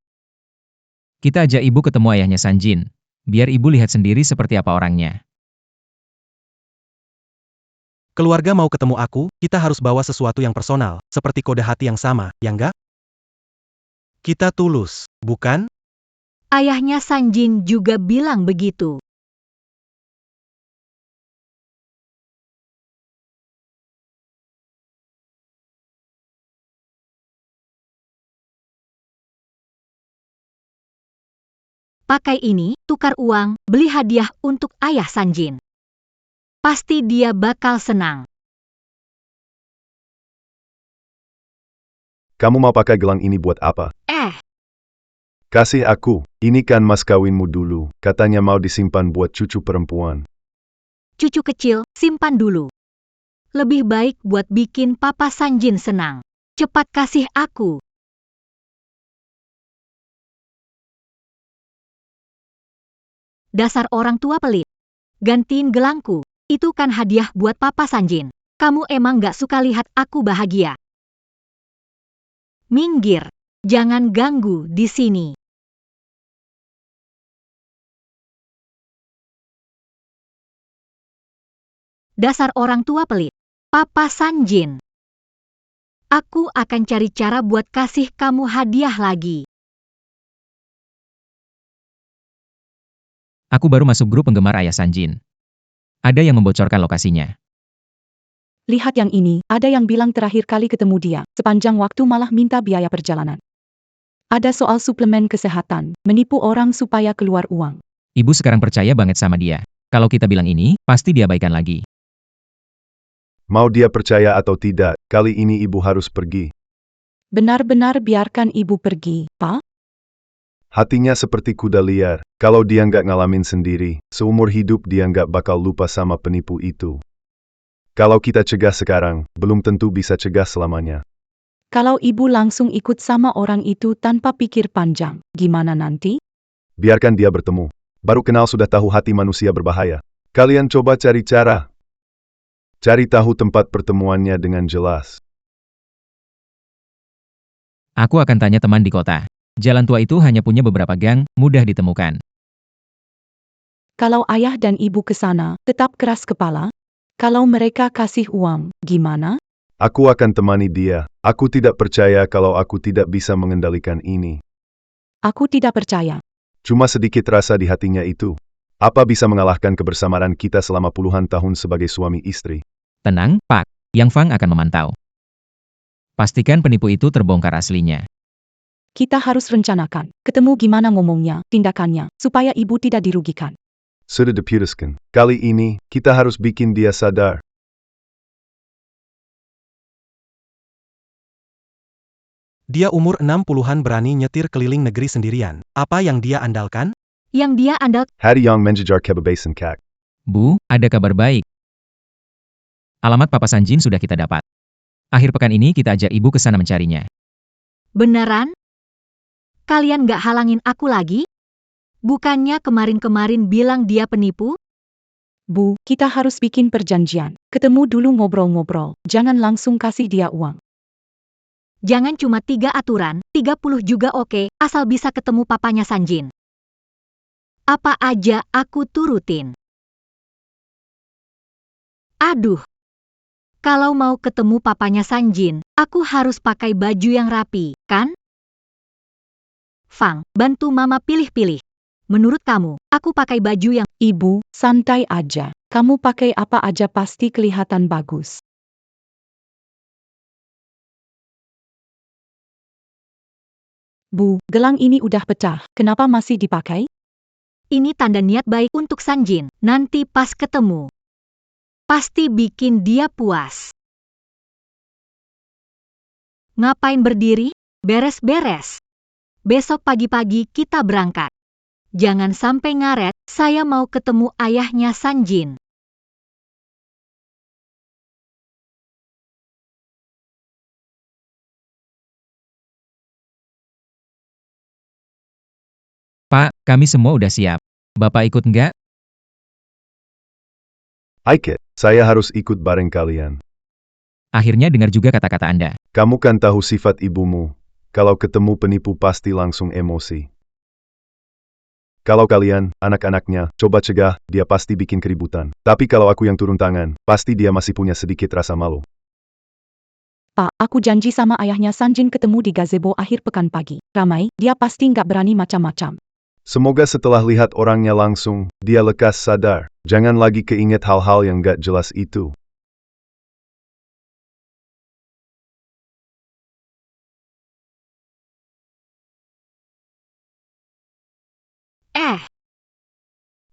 Kita ajak ibu ketemu ayahnya Sanjin. Biar ibu lihat sendiri seperti apa orangnya. Keluarga mau ketemu aku, kita harus bawa sesuatu yang personal, seperti kode hati yang sama, ya enggak? Kita tulus, bukan? Ayahnya Sanjin juga bilang begitu. Pakai ini, tukar uang, beli hadiah untuk ayah Sanjin. Pasti dia bakal senang. Kamu mau pakai gelang ini buat apa? Kasih aku, ini kan mas kawinmu dulu, katanya mau disimpan buat cucu perempuan. Cucu kecil, simpan dulu. Lebih baik buat bikin Papa Sanjin senang. Cepat kasih aku. Dasar orang tua pelit. Gantiin gelangku. Itu kan hadiah buat Papa Sanjin. Kamu emang gak suka lihat aku bahagia. Minggir. Jangan ganggu di sini. Dasar orang tua pelit. Papa Sanjin. Aku akan cari cara buat kasih kamu hadiah lagi. Aku baru masuk grup penggemar ayah Sanjin. Ada yang membocorkan lokasinya. Lihat yang ini, ada yang bilang terakhir kali ketemu dia, sepanjang waktu malah minta biaya perjalanan. Ada soal suplemen kesehatan, menipu orang supaya keluar uang. Ibu sekarang percaya banget sama dia. Kalau kita bilang ini, pasti diabaikan lagi. Mau dia percaya atau tidak, kali ini ibu harus pergi. Benar-benar biarkan ibu pergi, Pak? Hatinya seperti kuda liar, kalau dia nggak ngalamin sendiri, seumur hidup dia nggak bakal lupa sama penipu itu. Kalau kita cegah sekarang, belum tentu bisa cegah selamanya. Kalau ibu langsung ikut sama orang itu tanpa pikir panjang, gimana nanti? Biarkan dia bertemu. Baru kenal sudah tahu hati manusia berbahaya. Kalian coba cari cara. Cari tahu tempat pertemuannya dengan jelas. Aku akan tanya teman di kota. Jalan tua itu hanya punya beberapa gang, mudah ditemukan. Kalau ayah dan ibu ke sana, tetap keras kepala. Kalau mereka kasih uang, gimana? Aku akan temani dia. Aku tidak percaya kalau aku tidak bisa mengendalikan ini. Aku tidak percaya. Cuma sedikit rasa di hatinya itu. Apa bisa mengalahkan kebersamaan kita selama puluhan tahun sebagai suami istri? Tenang, Pak. Yang Fang akan memantau. Pastikan penipu itu terbongkar aslinya. Kita harus rencanakan. Ketemu gimana ngomongnya, tindakannya, supaya ibu tidak dirugikan. Sudah diputuskan. Kali ini, kita harus bikin dia sadar. Dia umur 60-an berani nyetir keliling negeri sendirian. Apa yang dia andalkan? Yang dia andalkan Hari yang menjejar kebebasan kak. Bu, ada kabar baik. Alamat Papa Sanjin sudah kita dapat. Akhir pekan ini kita ajak ibu ke sana mencarinya. beneran? Kalian gak halangin aku lagi? Bukannya kemarin-kemarin bilang dia penipu? Bu, kita harus bikin perjanjian. Ketemu dulu ngobrol-ngobrol. Jangan langsung kasih dia uang. Jangan cuma 3 aturan, 30 juga oke, asal bisa ketemu papanya Sanjin. Apa aja aku turutin. Aduh. Kalau mau ketemu papanya Sanjin, aku harus pakai baju yang rapi, kan? Fang, bantu mama pilih-pilih. Menurut kamu, aku pakai baju yang... Ibu, santai aja. Kamu pakai apa aja pasti kelihatan bagus. Bu, gelang ini udah pecah. Kenapa masih dipakai? Ini tanda niat baik untuk Sanjin. Nanti pas ketemu, pasti bikin dia puas. Ngapain berdiri? Beres-beres. Besok pagi-pagi kita berangkat. Jangan sampai ngaret, saya mau ketemu ayahnya Sanjin. Pak, kami semua udah siap. Bapak ikut nggak? Aiket, saya harus ikut bareng kalian. Akhirnya dengar juga kata-kata Anda. Kamu kan tahu sifat ibumu. Kalau ketemu penipu pasti langsung emosi. Kalau kalian, anak-anaknya, coba cegah, dia pasti bikin keributan. Tapi kalau aku yang turun tangan, pasti dia masih punya sedikit rasa malu. Pak, aku janji sama ayahnya Sanjin ketemu di gazebo akhir pekan pagi. Ramai, dia pasti nggak berani macam-macam. Semoga setelah lihat orangnya langsung, dia lekas sadar. Jangan lagi keinget hal-hal yang gak jelas itu.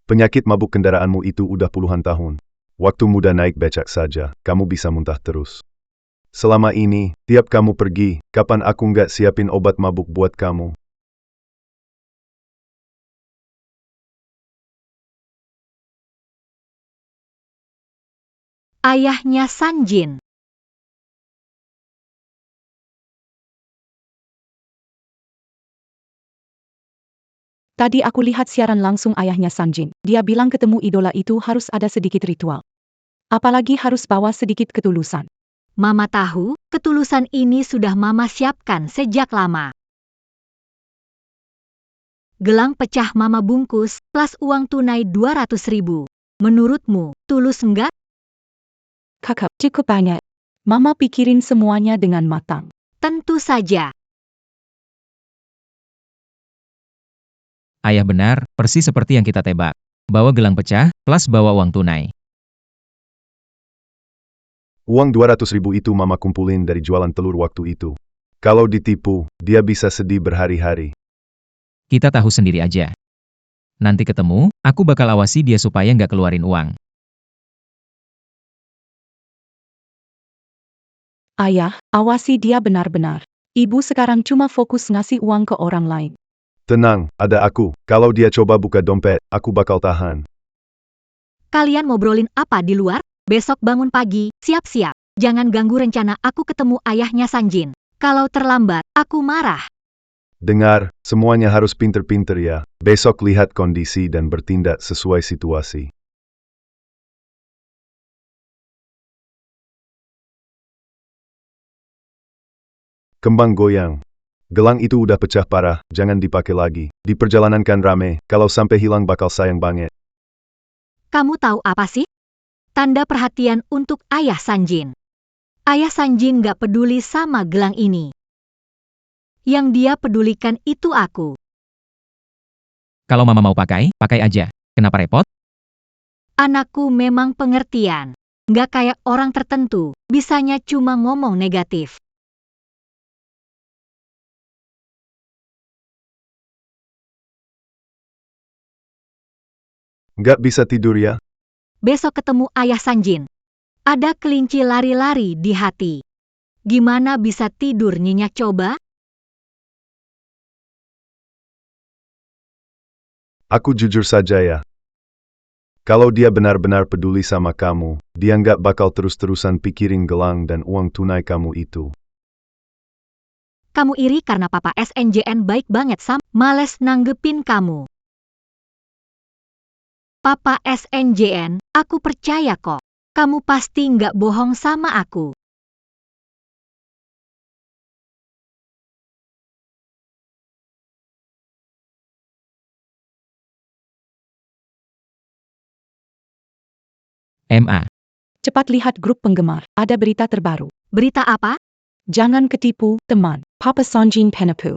Penyakit mabuk kendaraanmu itu udah puluhan tahun. Waktu muda naik becak saja, kamu bisa muntah terus. Selama ini, tiap kamu pergi, kapan aku nggak siapin obat mabuk buat kamu? Ayahnya Sanjin. Tadi aku lihat siaran langsung ayahnya Sanjin. Dia bilang ketemu idola itu harus ada sedikit ritual. Apalagi harus bawa sedikit ketulusan. Mama tahu, ketulusan ini sudah Mama siapkan sejak lama. Gelang pecah Mama bungkus, plus uang tunai 200.000. Menurutmu, tulus enggak? Kakak, cukup banyak. Mama pikirin semuanya dengan matang. Tentu saja. Ayah benar, persis seperti yang kita tebak. Bawa gelang pecah, plus bawa uang tunai. Uang 200.000 itu mama kumpulin dari jualan telur waktu itu. Kalau ditipu, dia bisa sedih berhari-hari. Kita tahu sendiri aja. Nanti ketemu, aku bakal awasi dia supaya nggak keluarin uang. Ayah, awasi dia benar-benar. Ibu sekarang cuma fokus ngasih uang ke orang lain. Tenang, ada aku. Kalau dia coba buka dompet, aku bakal tahan. Kalian ngobrolin apa di luar? Besok bangun pagi, siap-siap. Jangan ganggu rencana aku ketemu ayahnya Sanjin. Kalau terlambat, aku marah. Dengar, semuanya harus pinter-pinter ya. Besok lihat kondisi dan bertindak sesuai situasi. Kembang goyang. Gelang itu udah pecah parah, jangan dipakai lagi. Di perjalanan kan rame, kalau sampai hilang bakal sayang banget. Kamu tahu apa sih? Tanda perhatian untuk Ayah Sanjin. Ayah Sanjin gak peduli sama gelang ini. Yang dia pedulikan itu aku. Kalau mama mau pakai, pakai aja. Kenapa repot? Anakku memang pengertian. Gak kayak orang tertentu, bisanya cuma ngomong negatif. Nggak bisa tidur ya? Besok ketemu Ayah Sanjin. Ada kelinci lari-lari di hati. Gimana bisa tidur nyenyak coba? Aku jujur saja ya. Kalau dia benar-benar peduli sama kamu, dia nggak bakal terus-terusan pikirin gelang dan uang tunai kamu itu. Kamu iri karena Papa SNJN baik banget males nanggepin kamu. Papa SNJN, aku percaya kok. Kamu pasti nggak bohong sama aku. MA. Cepat lihat grup penggemar, ada berita terbaru. Berita apa? Jangan ketipu, teman. Papa Sanjin penipu.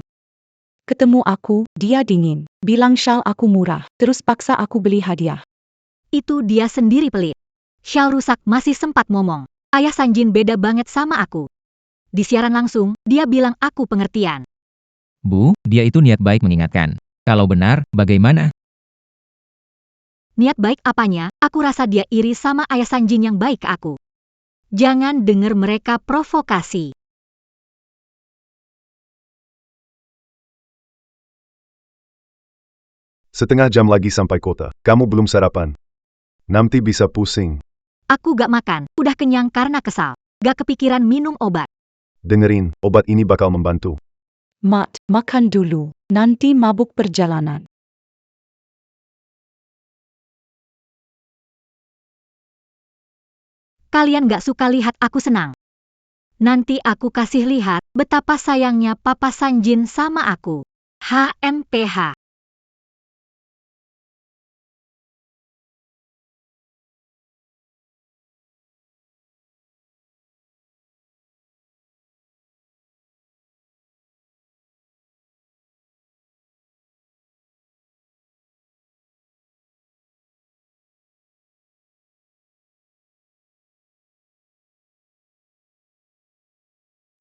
Ketemu aku, dia dingin. Bilang shawl aku murah, terus paksa aku beli hadiah. Itu dia sendiri pelit. Shawl rusak masih sempat ngomong. Ayah Sanjin beda banget sama aku. Di siaran langsung, dia bilang aku pengertian. Bu, dia itu niat baik mengingatkan. Kalau benar, bagaimana? Niat baik apanya, aku rasa dia iri sama Ayah Sanjin yang baik ke aku. Jangan denger mereka provokasi. Setengah jam lagi sampai kota. Kamu belum sarapan. Nanti bisa pusing. Aku gak makan, udah kenyang karena kesal. Gak kepikiran minum obat. Dengerin, obat ini bakal membantu. Mat, makan dulu. Nanti mabuk perjalanan. Kalian gak suka lihat aku senang. Nanti aku kasih lihat betapa sayangnya Papa Sanjin sama aku. HMPH.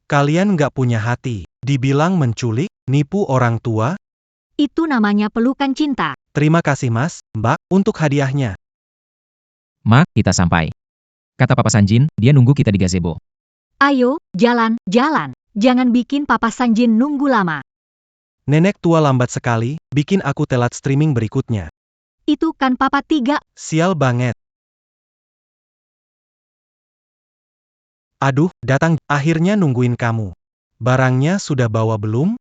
Kalian nggak punya hati. Dibilang menculik, nipu orang tua? Itu namanya pelukan cinta. Terima kasih mas, mbak, untuk hadiahnya. Ma, kita sampai. Kata Papa Sanjin, dia nunggu kita di gazebo. Ayo, jalan, jalan. Jangan bikin Papa Sanjin nunggu lama. Nenek tua lambat sekali, bikin aku telat streaming berikutnya. Itu kan Papa 3. Sial banget. Aduh, datang, akhirnya nungguin kamu. Barangnya sudah bawa belum?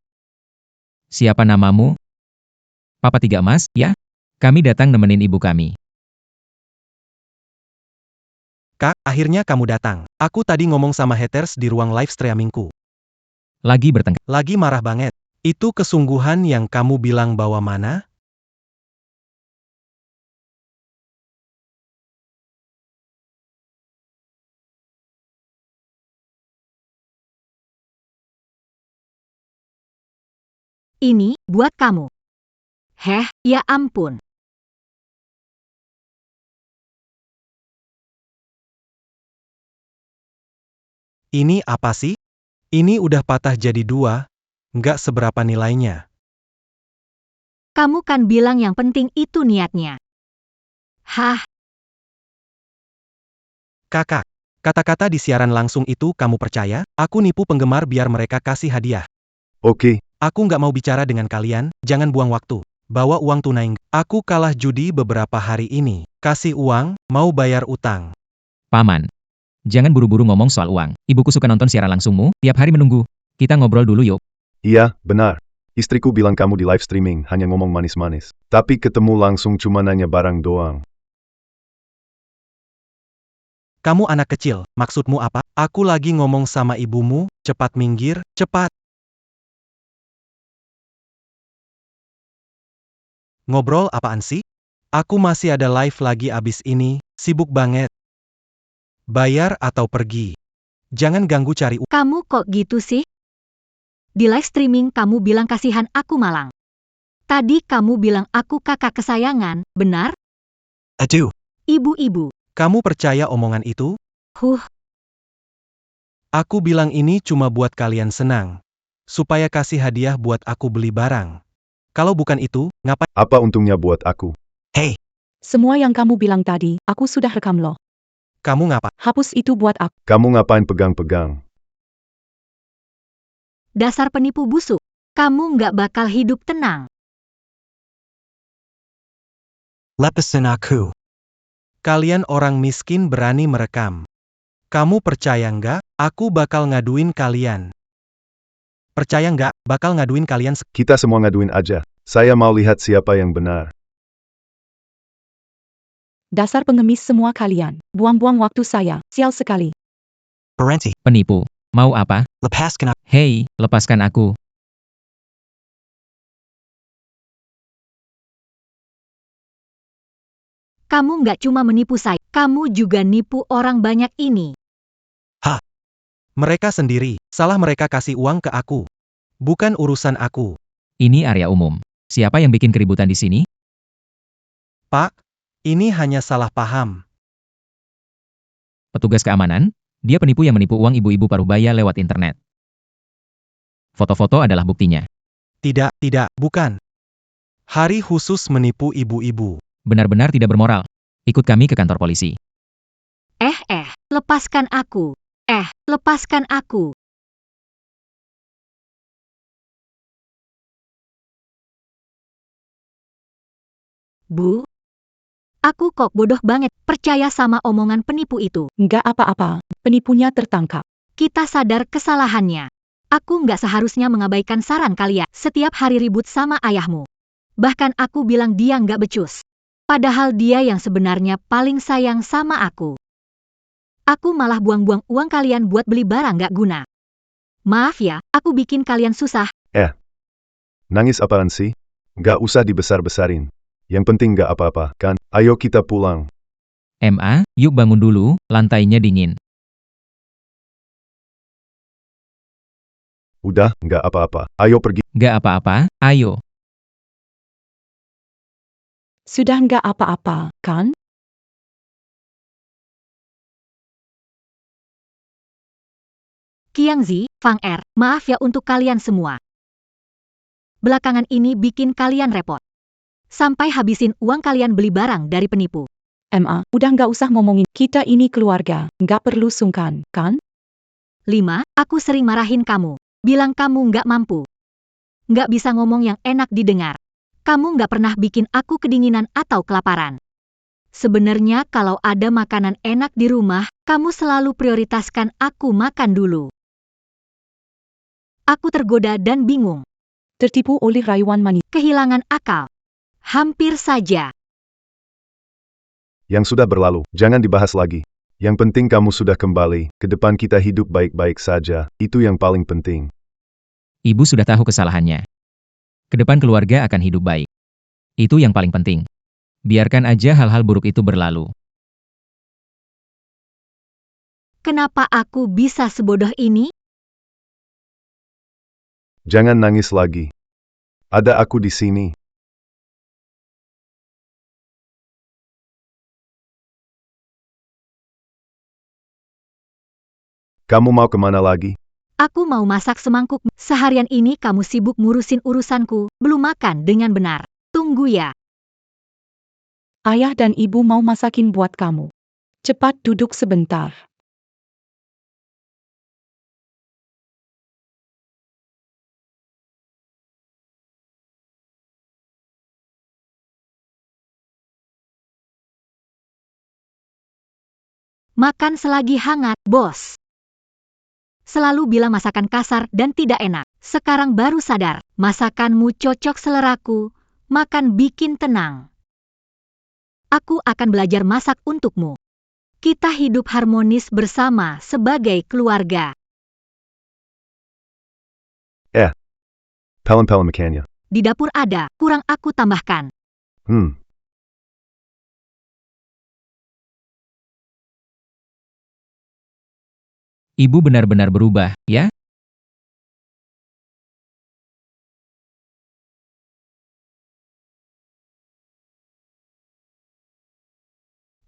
Siapa namamu? Papa 3 Mas, ya? Kami datang nemenin ibu kami. Kak, akhirnya kamu datang. Aku tadi ngomong sama haters di ruang live streamingku. Lagi bertengkar. Lagi marah banget. Itu kesungguhan yang kamu bilang bawa mana? Ini, buat kamu. Heh, ya ampun. Ini apa sih? Ini udah patah jadi 2, nggak seberapa nilainya. Kamu kan bilang yang penting itu niatnya. Hah, Kakak, kata-kata di siaran langsung itu kamu percaya? Aku nipu penggemar biar mereka kasih hadiah. Oke, Aku nggak mau bicara dengan kalian, jangan buang waktu. Bawa uang tunai. Aku kalah judi beberapa hari ini. Kasih uang, mau bayar utang. Paman. Jangan buru-buru ngomong soal uang. Ibuku suka nonton siaran langsungmu, tiap hari menunggu. Kita ngobrol dulu yuk. iya, benar. Istriku bilang kamu di live streaming hanya ngomong manis-manis. Tapi ketemu langsung cuma nanya barang doang. Kamu anak kecil, maksudmu apa? Aku lagi ngomong sama ibumu, cepat minggir, cepat. Ngobrol apaan sih? Aku masih ada live lagi abis ini, sibuk banget. Bayar atau pergi. Jangan ganggu cari uang. Kamu kok gitu sih? Di live streaming kamu bilang kasihan aku malang. Tadi kamu bilang aku kakak kesayangan, benar? Aduh, Ibu-ibu. kamu percaya omongan itu? Huh, Aku bilang ini cuma buat kalian senang. Supaya kasih hadiah buat aku beli barang. Kalau bukan itu, ngapain? Apa untungnya buat aku? Hei, Semua yang kamu bilang tadi, aku sudah rekam loh. kamu ngapa? Hapus itu buat aku. Kamu ngapain pegang-pegang? dasar penipu busuk. Kamu nggak bakal hidup tenang. Lepasin aku. Kalian orang miskin berani merekam. Kamu percaya nggak? Aku bakal ngaduin kalian. Percaya nggak? Bakal ngaduin kalian. Kita semua ngaduin aja. Saya mau lihat siapa yang benar. Dasar pengemis semua kalian. Buang-buang waktu saya. Sial sekali. Berhenti. Penipu. Mau apa? Lepaskan aku. Hei, lepaskan aku. Kamu nggak cuma menipu saya, kamu juga nipu orang banyak ini. Mereka sendiri. Salah mereka kasih uang ke aku. Bukan urusan aku. Ini area umum. Siapa yang bikin keributan di sini? Pak, ini hanya salah paham. Petugas keamanan? Dia penipu yang menipu uang ibu-ibu Parubaya lewat internet. Foto-foto adalah buktinya. Tidak, bukan. Hari khusus menipu ibu-ibu. Benar-benar tidak bermoral. Ikut kami ke kantor polisi. Lepaskan aku. Lepaskan aku. Bu, aku kok bodoh banget percaya sama omongan penipu itu. Nggak apa-apa. Penipunya tertangkap. Kita sadar kesalahannya. Aku nggak seharusnya mengabaikan saran kalian setiap hari ribut sama ayahmu. Bahkan aku bilang dia nggak becus. Padahal dia yang sebenarnya paling sayang sama aku. Aku malah buang-buang uang kalian buat beli barang nggak guna. Maaf ya, aku bikin kalian susah. Nangis apaan sih? Gak usah dibesar-besarin. Yang penting gak apa-apa, kan? Ayo kita pulang. MA, yuk bangun dulu, lantainya dingin. Udah, gak apa-apa. Ayo pergi. Gak apa-apa, ayo. Sudah nggak apa-apa, kan? Qiangzi, Fang Er, maaf ya untuk kalian semua. Belakangan ini bikin kalian repot. Sampai habisin uang kalian beli barang dari penipu. MA, udah nggak usah ngomongin. Kita ini keluarga. Nggak perlu sungkan, kan? 5. Aku sering marahin kamu. Bilang kamu nggak mampu. Nggak bisa ngomong yang enak didengar. Kamu nggak pernah bikin aku kedinginan atau kelaparan. Sebenarnya kalau ada makanan enak di rumah, kamu selalu prioritaskan aku makan dulu. Aku tergoda dan bingung. Tertipu oleh rayuan manis. Kehilangan akal. Hampir saja. Yang sudah berlalu, jangan dibahas lagi. Yang penting kamu sudah kembali. Ke depan kita hidup baik-baik saja. Itu yang paling penting. Ibu sudah tahu kesalahannya. Kedepan keluarga akan hidup baik. Itu yang paling penting. Biarkan aja hal-hal buruk itu berlalu. Kenapa aku bisa sebodoh ini? Jangan nangis lagi. Ada aku di sini. Kamu mau kemana lagi? Aku mau masak semangkuk. Seharian ini kamu sibuk ngurusin urusanku, belum makan dengan benar. Tunggu ya. Ayah dan ibu mau masakin buat kamu. Cepat duduk sebentar. Makan selagi hangat, bos. Selalu bilang masakan kasar dan tidak enak. Sekarang baru sadar, masakanmu cocok seleraku, makan bikin tenang. Aku akan belajar masak untukmu. Kita hidup harmonis bersama sebagai keluarga. Pelem-pelem makannya. Di dapur ada, kurang aku tambahkan. Ibu benar-benar berubah, ya?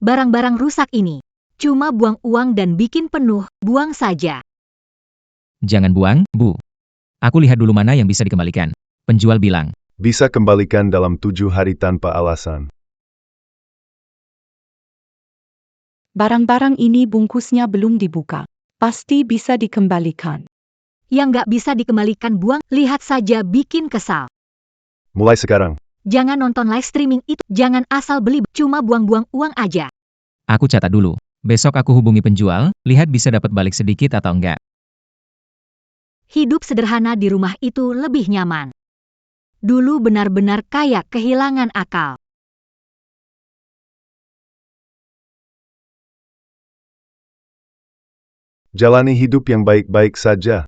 Barang-barang rusak ini. Cuma buang uang dan bikin penuh, buang saja. Jangan buang, Bu. Aku lihat dulu mana yang bisa dikembalikan. Penjual bilang. Bisa kembalikan dalam 7 hari tanpa alasan. Barang-barang ini bungkusnya belum dibuka. Pasti bisa dikembalikan. Yang nggak bisa dikembalikan buang, lihat saja bikin kesal. Mulai sekarang. Jangan nonton live streaming itu, jangan asal beli, cuma buang-buang uang aja. Aku catat dulu. Besok aku hubungi penjual, lihat bisa dapat balik sedikit atau enggak. Hidup sederhana di rumah itu lebih nyaman. Dulu benar-benar kayak kehilangan akal. Jalani hidup yang baik-baik saja.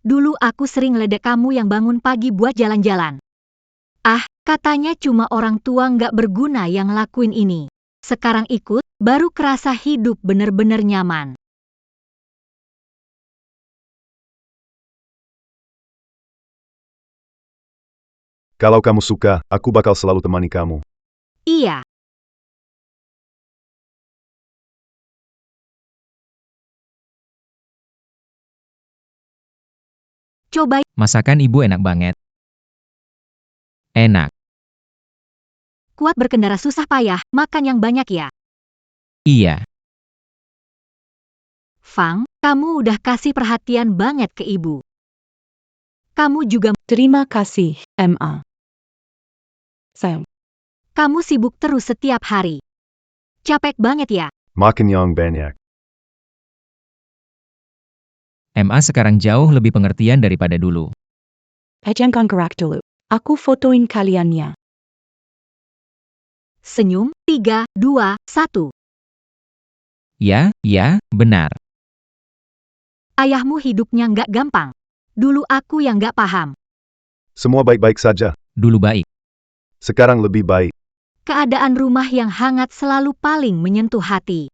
Dulu aku sering ledek kamu yang bangun pagi buat jalan-jalan. Ah, katanya cuma orang tua nggak berguna yang lakuin ini. Sekarang ikut, baru kerasa hidup bener-bener nyaman. Kalau kamu suka, aku bakal selalu temani kamu. Iya. Coba. Masakan ibu enak banget. Enak. Kuat berkendara susah payah, makan yang banyak ya. Iya. Fang, kamu udah kasih perhatian banget ke ibu. Kamu juga, Terima kasih, MA. Sayang. kamu sibuk terus setiap hari. Capek banget ya. Makan yang banyak. MA sekarang jauh lebih pengertian daripada dulu. Pejamkan gerak dulu. Aku fotoin kaliannya. Senyum, 3, 2, 1. Ya, benar. Ayahmu hidupnya nggak gampang. Dulu aku yang nggak paham. Semua baik-baik saja. Dulu baik. Sekarang lebih baik. Keadaan rumah yang hangat selalu paling menyentuh hati.